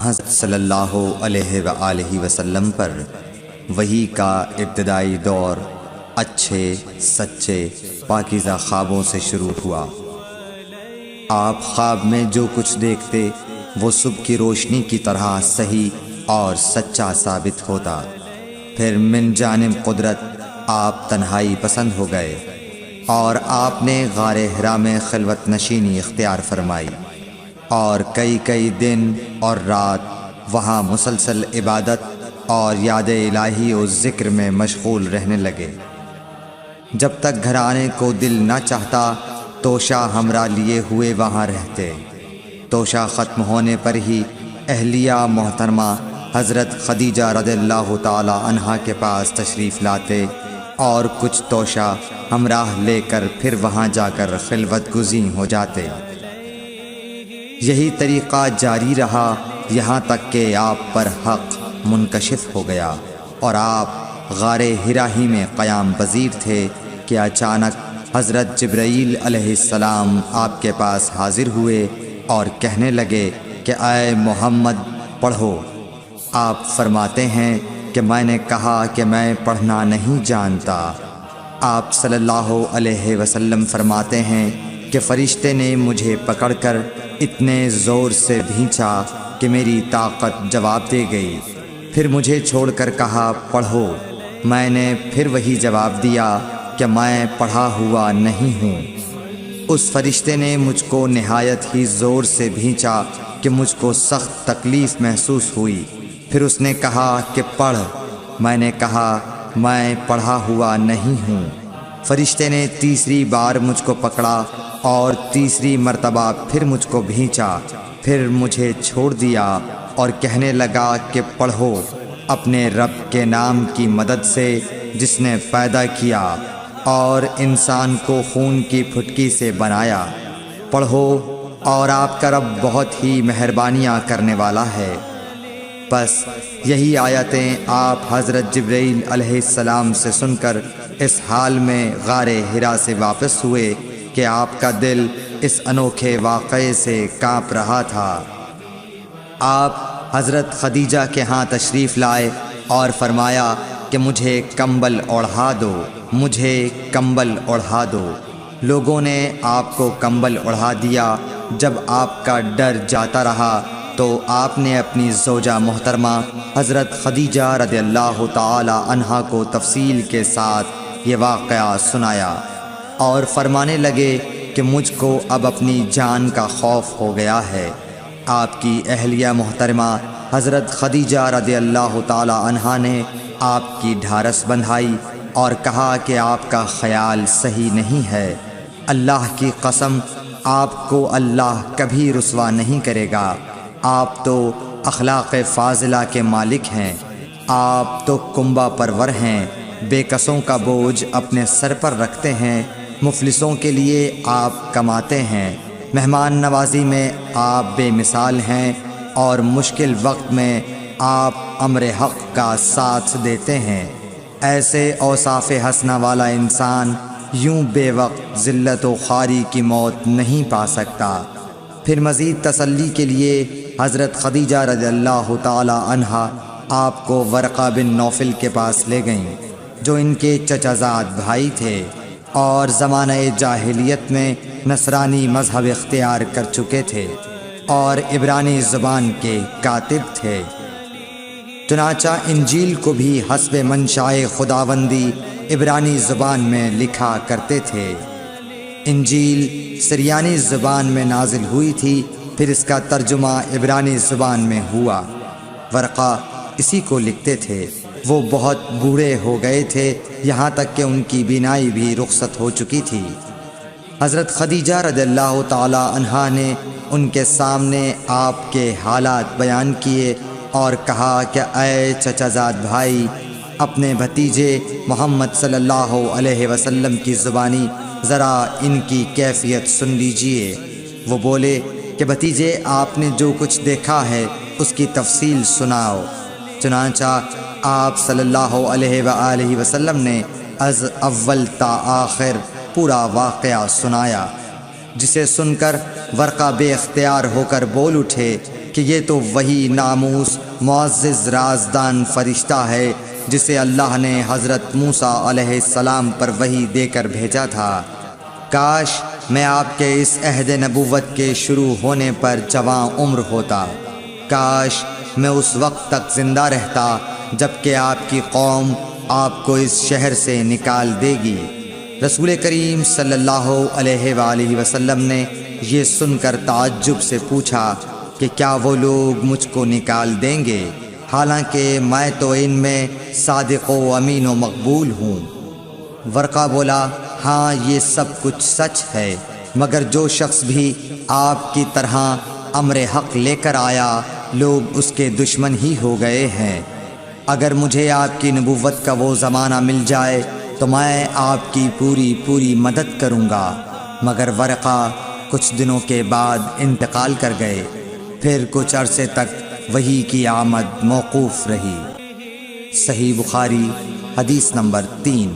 حضرت صلی اللہ علیہ وآلہ وسلم پر وحی کا ابتدائی دور اچھے سچے پاکیزہ خوابوں سے شروع ہوا۔ آپ خواب میں جو کچھ دیکھتے وہ صبح کی روشنی کی طرح صحیح اور سچا ثابت ہوتا۔ پھر من جانب قدرت آپ تنہائی پسند ہو گئے اور آپ نے غار حرا میں خلوت نشینی اختیار فرمائی اور کئی دن اور رات وہاں مسلسل عبادت اور یاد الہی و ذکر میں مشغول رہنے لگے۔ جب تک گھر آنے کو دل نہ چاہتا توشہ ہمراہ لیے ہوئے وہاں رہتے۔ توشہ ختم ہونے پر ہی اہلیہ محترمہ حضرت خدیجہ رضی اللہ تعالی عنہا کے پاس تشریف لاتے اور کچھ توشہ ہمراہ لے کر پھر وہاں جا کر خلوت گزین ہو جاتے۔ یہی طریقہ جاری رہا یہاں تک کہ آپ پر حق منکشف ہو گیا اور آپ غار حرا ہی میں قیام پذیر تھے کہ اچانک حضرت جبرائیل علیہ السلام آپ کے پاس حاضر ہوئے اور کہنے لگے کہ اے محمد پڑھو۔ آپ فرماتے ہیں کہ میں نے کہا کہ میں پڑھنا نہیں جانتا۔ آپ صلی اللہ علیہ وسلم فرماتے ہیں کہ فرشتے نے مجھے پکڑ کر اتنے زور سے بھینچا کہ میری طاقت جواب دے گئی۔ پھر مجھے چھوڑ کر کہا پڑھو۔ میں نے پھر وہی جواب دیا کہ میں پڑھا ہوا نہیں ہوں۔ اس فرشتے نے مجھ کو نہایت ہی زور سے بھینچا کہ مجھ کو سخت تکلیف محسوس ہوئی۔ پھر اس نے کہا کہ پڑھ۔ میں نے کہا میں پڑھا ہوا نہیں ہوں۔ فرشتے نے تیسری بار مجھ کو پکڑا اور تیسری مرتبہ پھر مجھ کو بھینچا۔ پھر مجھے چھوڑ دیا اور کہنے لگا کہ پڑھو اپنے رب کے نام کی مدد سے جس نے پیدا کیا اور انسان کو خون کی پھٹکی سے بنایا۔ پڑھو اور آپ کا رب بہت ہی مہربانیاں کرنے والا ہے۔ بس یہی آیتیں آپ حضرت جبرائیل علیہ السلام سے سن کر اس حال میں غار حرا سے واپس ہوئے کہ آپ کا دل اس انوکھے واقعے سے کانپ رہا تھا۔ آپ حضرت خدیجہ کے ہاں تشریف لائے اور فرمایا کہ مجھے کمبل اوڑھا دو، مجھے کمبل اوڑھا دو۔ لوگوں نے آپ کو کمبل اوڑھا دیا۔ جب آپ کا ڈر جاتا رہا تو آپ نے اپنی زوجہ محترمہ حضرت خدیجہ رضی اللہ تعالی عنہا کو تفصیل کے ساتھ یہ واقعہ سنایا اور فرمانے لگے کہ مجھ کو اب اپنی جان کا خوف ہو گیا ہے۔ آپ کی اہلیہ محترمہ حضرت خدیجہ رضی اللہ تعالی عنہا نے آپ کی ڈھارس بندھائی اور کہا کہ آپ کا خیال صحیح نہیں ہے۔ اللہ کی قسم آپ کو اللہ کبھی رسوا نہیں کرے گا۔ آپ تو اخلاق فاضلہ کے مالک ہیں۔ آپ تو کنبہ پرور ہیں، بے کسوں کا بوجھ اپنے سر پر رکھتے ہیں، مفلسوں کے لیے آپ کماتے ہیں، مہمان نوازی میں آپ بے مثال ہیں اور مشکل وقت میں آپ امر حق کا ساتھ دیتے ہیں۔ ایسے اوصاف حسنہ والا انسان یوں بے وقت ذلت و خواری کی موت نہیں پا سکتا۔ پھر مزید تسلی کے لیے حضرت خدیجہ رضی اللہ تعالی عنہا آپ کو ورقہ بن نوفل کے پاس لے گئیں جو ان کے چچا زاد بھائی تھے اور زمانہ جاہلیت میں نصرانی مذہب اختیار کر چکے تھے اور عبرانی زبان کے کاتب تھے۔ چنانچہ انجیل کو بھی حسب منشاء خداوندی عبرانی زبان میں لکھا کرتے تھے۔ انجیل سریانی زبان میں نازل ہوئی تھی، پھر اس کا ترجمہ عبرانی زبان میں ہوا۔ ورقہ اسی کو لکھتے تھے۔ وہ بہت بوڑھے ہو گئے تھے، یہاں تک کہ ان کی بینائی بھی رخصت ہو چکی تھی۔ حضرت خدیجہ رضی اللہ تعالی عنہا نے ان کے سامنے آپ کے حالات بیان کیے اور کہا کہ اے چچا زاد بھائی، اپنے بھتیجے محمد صلی اللہ علیہ وسلم کی زبانی ذرا ان کی کیفیت سن لیجئے۔ وہ بولے کہ بھتیجے آپ نے جو کچھ دیکھا ہے اس کی تفصیل سناؤ۔ چنانچہ آپ صلی اللہ علیہ وآلہ وسلم نے از اول تا آخر پورا واقعہ سنایا، جسے سن کر ورقہ بے اختیار ہو کر بول اٹھے کہ یہ تو وہی ناموس معزز رازدان فرشتہ ہے جسے اللہ نے حضرت موسیٰ علیہ السلام پر وحی دے کر بھیجا تھا۔ کاش میں آپ کے اس عہد نبوت کے شروع ہونے پر جواں عمر ہوتا، کاش میں اس وقت تک زندہ رہتا جب کہ آپ کی قوم آپ کو اس شہر سے نکال دے گی۔ رسول کریم صلی اللہ علیہ وآلہ وسلم نے یہ سن کر تعجب سے پوچھا کہ کیا وہ لوگ مجھ کو نکال دیں گے، حالانکہ میں تو ان میں صادق و امین و مقبول ہوں؟ ورقہ بولا، ہاں یہ سب کچھ سچ ہے، مگر جو شخص بھی آپ کی طرح امر حق لے کر آیا لوگ اس کے دشمن ہی ہو گئے ہیں۔ اگر مجھے آپ کی نبوت کا وہ زمانہ مل جائے تو میں آپ کی پوری مدد کروں گا۔ مگر ورقہ کچھ دنوں کے بعد انتقال کر گئے، پھر کچھ عرصے تک وحی کی آمد موقوف رہی۔ صحیح بخاری حدیث نمبر 3۔